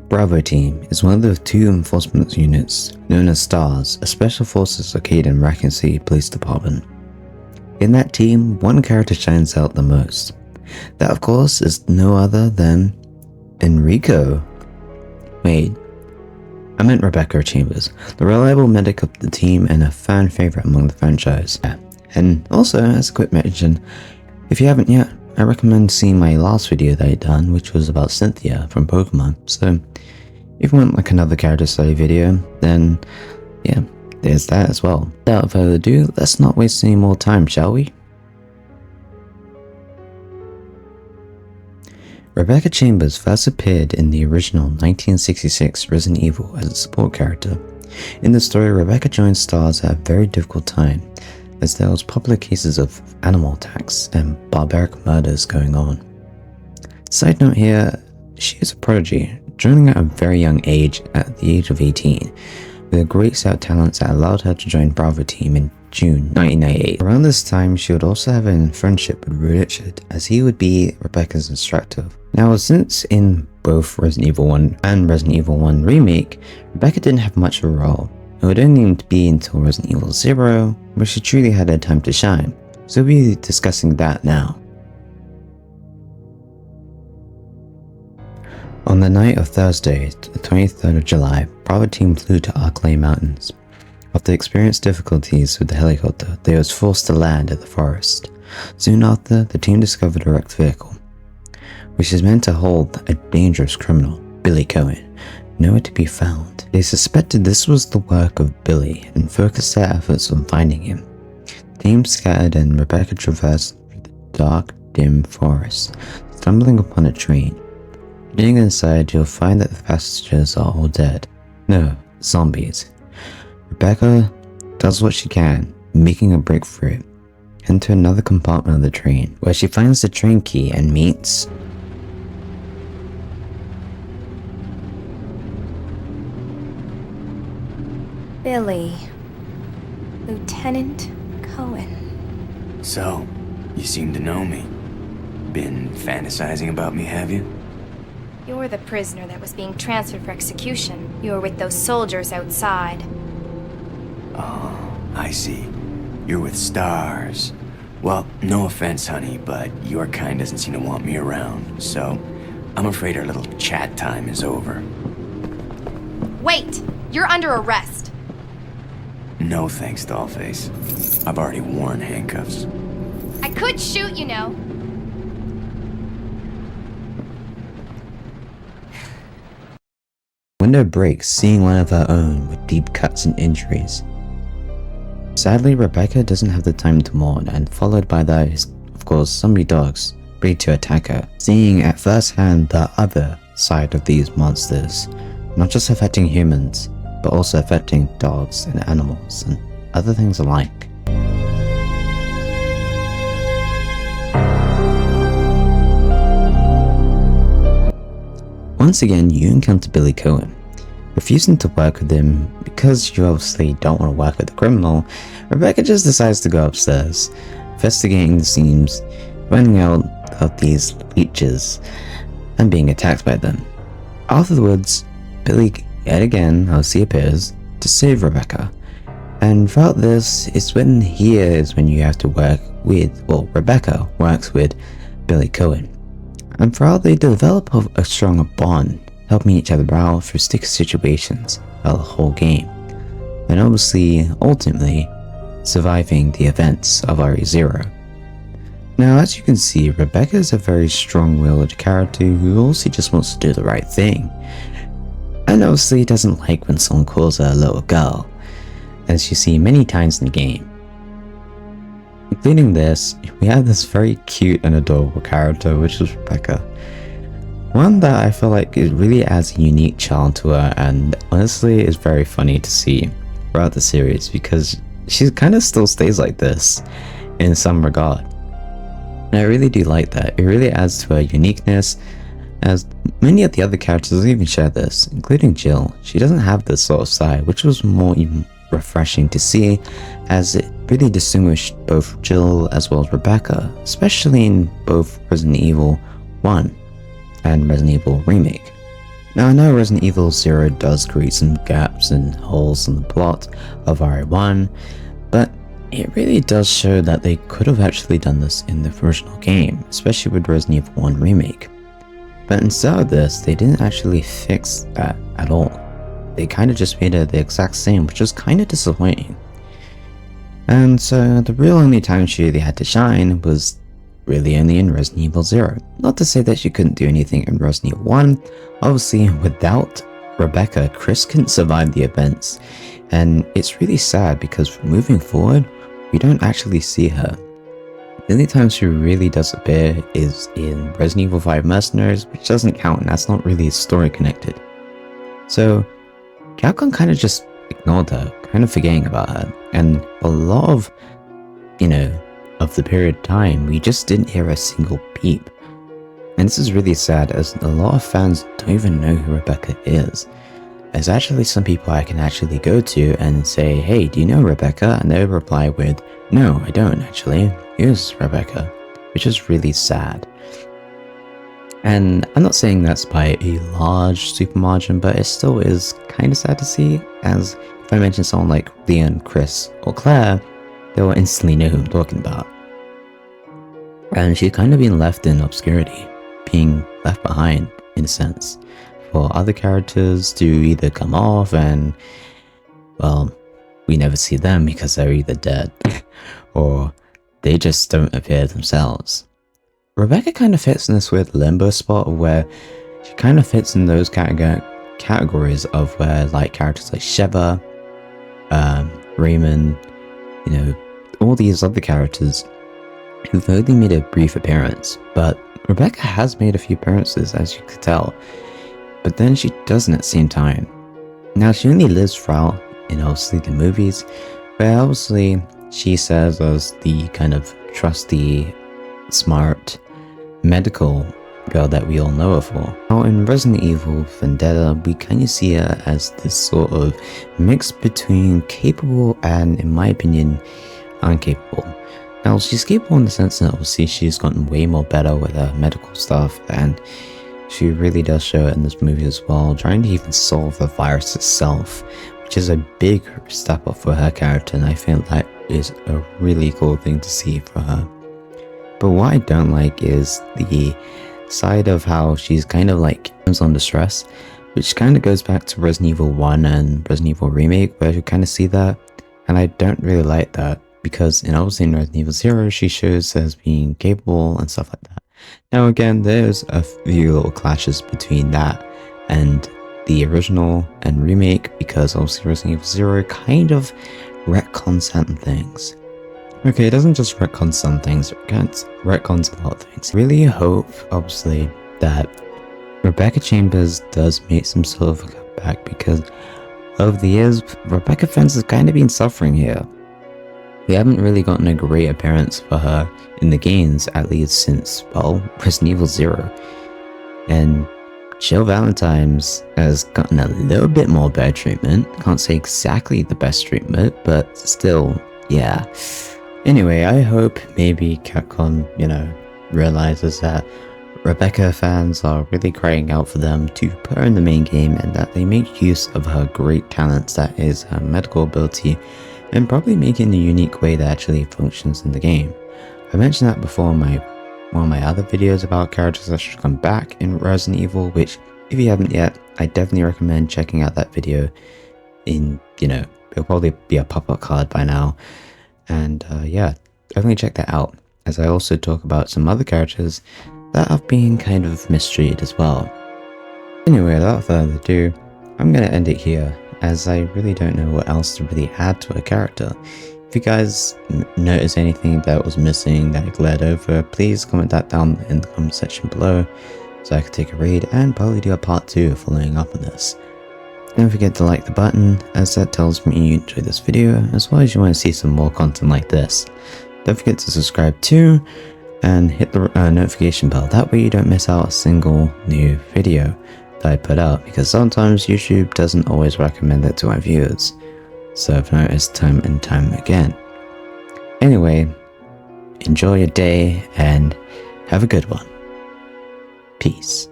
Bravo Team is one of the two enforcement units known as STARS, a Special Forces located in Raccoon City Police Department. In that team, one character shines out the most. That, of course, is no other than Enrico. Wait, I meant Rebecca Chambers, the reliable medic of the team and a fan favorite among the franchise. And also, as a quick mention, if you haven't yet, I recommend seeing my last video that I done, which was about Cynthia from Pokemon. So, if you want like another character study video, then yeah, there's that as well. Without further ado, let's not waste any more time, shall we? Rebecca Chambers first appeared in the original 1966 Resident Evil as a support character. In the story, Rebecca joined STARS at a very difficult time, as there was popular cases of animal attacks and barbaric murders going on. Side note here, she is a prodigy, joining at a very young age at the age of 18, with a great set of talents that allowed her to join Bravo Team in June 1998. Around this time, she would also have a friendship with Richard, as he would be Rebecca's instructor. Now, since in both Resident Evil 1 and Resident Evil 1 Remake, Rebecca didn't have much of a role. It would only be until Resident Evil 0 where she truly had her time to shine, so we'll be discussing that now. On the night of Thursday, the 23rd of July, Bravo Team flew to Arklay Mountains. After experiencing difficulties with the helicopter, they was forced to land at the forest. Soon after, the team discovered a wrecked vehicle, which is meant to hold a dangerous criminal, Billy Cohen, nowhere to be found. They suspected this was the work of Billy and focused their efforts on finding him. The team scattered and Rebecca traversed through the dark, dim forest, stumbling upon a train. Getting inside, you'll find that the passengers are all dead. No, zombies. Rebecca does what she can, making a break for it, into another compartment of the train, where she finds the train key and meets Billy. Lieutenant Cohen. So, you seem to know me. Been fantasizing about me, have you? You're the prisoner that was being transferred for execution. You were with those soldiers outside. Oh, I see. You're with STARS. Well, no offense, honey, but your kind doesn't seem to want me around, so I'm afraid our little chat time is over. Wait! You're under arrest! No thanks, Dollface. I've already worn handcuffs. I could shoot, you know. window breaks, seeing one of her own with deep cuts and injuries. Sadly, Rebecca doesn't have the time to mourn, and followed by those, of course, zombie dogs, ready to attack her, seeing at first hand the other side of these monsters, not just affecting humans, but also affecting dogs and animals and other things alike. Once again, you encounter Billy Cohen. Refusing to work with him because you obviously don't want to work with the criminal, Rebecca just decides to go upstairs, investigating the scenes, finding out of these leeches, and being attacked by them. Afterwards, Billy yet again obviously appears to save Rebecca, and throughout this is when you have to work with, well, Rebecca works with Billy Cohen. And throughout they develop a stronger bond, helping each other out through sticky situations throughout the whole game, and obviously, ultimately, surviving the events of RE0. Now, as you can see, Rebecca is a very strong-willed character who also just wants to do the right thing, and obviously doesn't like when someone calls her a little girl, as you see many times in the game. Including this, we have this very cute and adorable character, which is Rebecca. One that I feel like it really adds a unique charm to her, and honestly is very funny to see throughout the series because she kind of still stays like this in some regard. And I really do like that. It really adds to her uniqueness, as many of the other characters even share this, including Jill. She doesn't have this sort of side, which was more even refreshing to see, as it really distinguished both Jill as well as Rebecca, especially in both Resident Evil 1 and Resident Evil Remake. Now I know Resident Evil 0 does create some gaps and holes in the plot of RE1, but it really does show that they could have actually done this in the original game, especially with Resident Evil 1 Remake. But instead of this, they didn't actually fix that at all. They kind of just made it the exact same, which was kind of disappointing. And so the real only time she really had to shine was really only in Resident Evil 0. Not to say that she couldn't do anything in Resident Evil 1, obviously without Rebecca, Chris couldn't survive the events. And it's really sad because moving forward, we don't actually see her. The only time she really does appear is in Resident Evil 5 Mercenaries, which doesn't count and that's not really story connected. So Capcom kind of just ignored her, kind of forgetting about her, and a lot of, of the period of time, we just didn't hear a single beep. And this is really sad as a lot of fans don't even know who Rebecca is. There's actually some people I can actually go to and say, hey, do you know Rebecca? And they would reply with, no, I don't actually. Here's Rebecca, which is really sad. And I'm not saying that's by a large super margin, but it still is kind of sad to see, as if I mention someone like Leon, Chris, or Claire, they will instantly know who I'm talking about. And she's kind of been left in obscurity, being left behind in a sense, for other characters to either come off and, well, we never see them because they're either dead, or they just don't appear themselves. Rebecca kind of fits in this weird limbo spot where she kind of fits in those categories of where like characters like Sheva, Raymond, all these other characters who've only made a brief appearance, but Rebecca has made a few appearances, as you could tell, but then she doesn't at the same time. Now she only lives throughout in obviously the movies, where obviously she serves as the kind of trusty, smart, medical girl that we all know her for. Now in Resident Evil Vendetta, we kind of see her as this sort of mix between capable and, in my opinion, incapable. Now she's capable in the sense that obviously she's gotten way more better with her medical stuff, and she really does show it in this movie as well, trying to even solve the virus itself, which is a big step up for her character, and I feel that is a really cool thing to see for her. But what I don't like is the side of how she's kind of like under stress, which kind of goes back to Resident Evil 1 and Resident Evil Remake, where you kind of see that, and I don't really like that, because obviously in Resident Evil 0 she shows as being capable and stuff like that. Now again, there's a few little clashes between that and the original and remake, because obviously Resident Evil 0 kind of retcons certain things. Okay, it doesn't just retcon some things, it retcons a lot of things. I really hope, obviously, that Rebecca Chambers does make some sort of a comeback, because over the years, Rebecca fans has kind of been suffering here. We haven't really gotten a great appearance for her in the games, at least since, well, Resident Evil 0. And Jill Valentine's has gotten a little bit more better treatment. Can't say exactly the best treatment, but still, yeah. Anyway, I hope maybe Capcom, realizes that Rebecca fans are really crying out for them to put her in the main game, and that they make use of her great talents, that is her medical ability, and probably make it in a unique way that actually functions in the game. I mentioned that before in one of my other videos about characters that should come back in Resident Evil, which if you haven't yet, I definitely recommend checking out that video. It'll probably be a pop-up card by now. And yeah, definitely check that out, as I also talk about some other characters that have been kind of mistreated as well. Anyway, without further ado, I'm going to end it here, as I really don't know what else to really add to a character. If you guys notice anything that was missing that I glared over, please comment that down in the comment section below, so I can take a read and probably do a part 2 following up on this. Don't forget to like the button, as that tells me you enjoyed this video, as well as you want to see some more content like this. Don't forget to subscribe too, and hit the notification bell, that way you don't miss out a single new video that I put out, because sometimes YouTube doesn't always recommend it to my viewers, so I've noticed time and time again. Anyway, enjoy your day and have a good one. Peace.